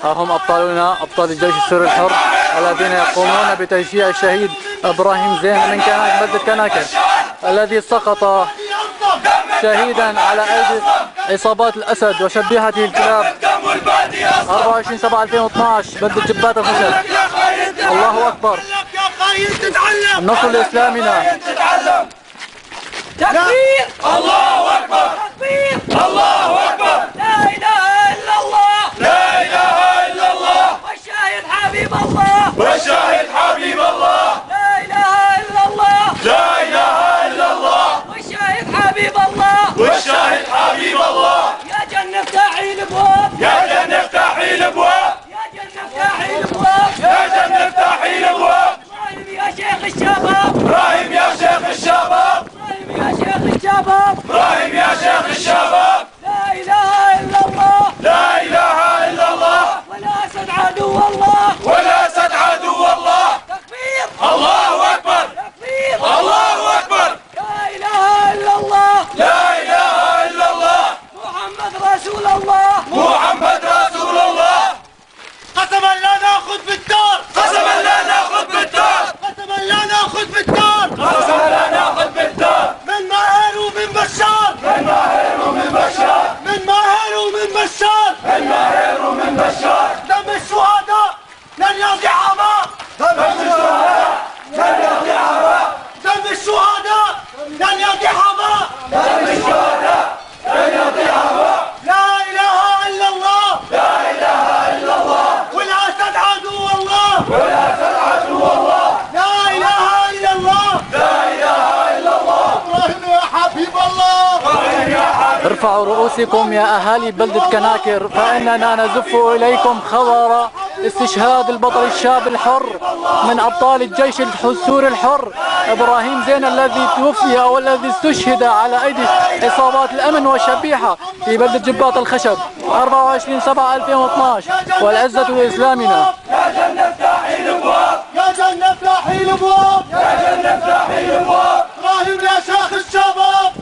ها هم أبطالنا، أبطال الجيش السوري الحر الذين يقومون بتشييع الشهيد إبراهيم زين من بلدة كناكر الذي سقط شهيدا على أيدي عصابات الأسد وشبيحته الكلاب 24/7/2012 بلدة جبات الخشب. الله أكبر، النصر لإسلامنا. تكبير! الله أكبر! تكبير! الله أكبر! لا إله إلا الله! لا إله إلا الله! والشاهد حبيب الله! والشاهد حبيب الله! لا إله إلا الله! لا إله إلا الله! والشاهد حبيب الله! والشاهد حبيب الله! يا جنة افتحي الأبواب! يا جنة افتحي الأبواب! يا جنة افتحي الأبواب! يا جنة افتحي الأبواب! إبراهيم يا شيخ الشباب! إبراهيم يا شيخ الشباب! يا شيخ الشباب، إبراهيم يا شيخ الشباب، لا إله إلا الله، لا إله إلا الله، ولا أسد عدو الله، ولا أسد عدو الله. تكبير! الله أكبر! تكبير! الله أكبر! لا إله إلا الله، لا إله إلا الله، محمد رسول الله، محمد رسول الله. قسما لا نأخذ بالدار، قسما لا نأخذ بالدار، قسما لا نأخذ بالدار، قسما لا نأخذ بالدار. من ماهر ومن بشار، من ماهر ومن بشار، من ماهر ومن بشار، من ماهر ومن بشار. دم الشهداء لن يضيع هباء، دم الشهداء لن يضيع هباء، دم الشهداء لن يضيع هباء، دم الشهداء لن يضيع هباء. لا إله إلا الله، لا إله إلا الله، والأسد عدو الله، والأسد عدو الله. لا إله إلا الله، لا إله إلا الله. إبراهيم يا حبيب الله، إبراهيم يا حبيب. ارفعوا رؤوسكم يا أهالي بلدة كناكر، فإننا نزف إليكم خبر استشهاد البطل الشاب الحر من أبطال الجيش السوري الحر إبراهيم زين الذي توفي أو الذي استشهد على أيدي عصابات الأمن والشبيحة في بلدة جبات الخشب 24/7/2012. والعزة لإسلامنا. يا جنة افتحي الأبواب، يا جنة افتحي الأبواب، يا جنة افتحي الأبواب. إبراهيم يا شيخ الشباب.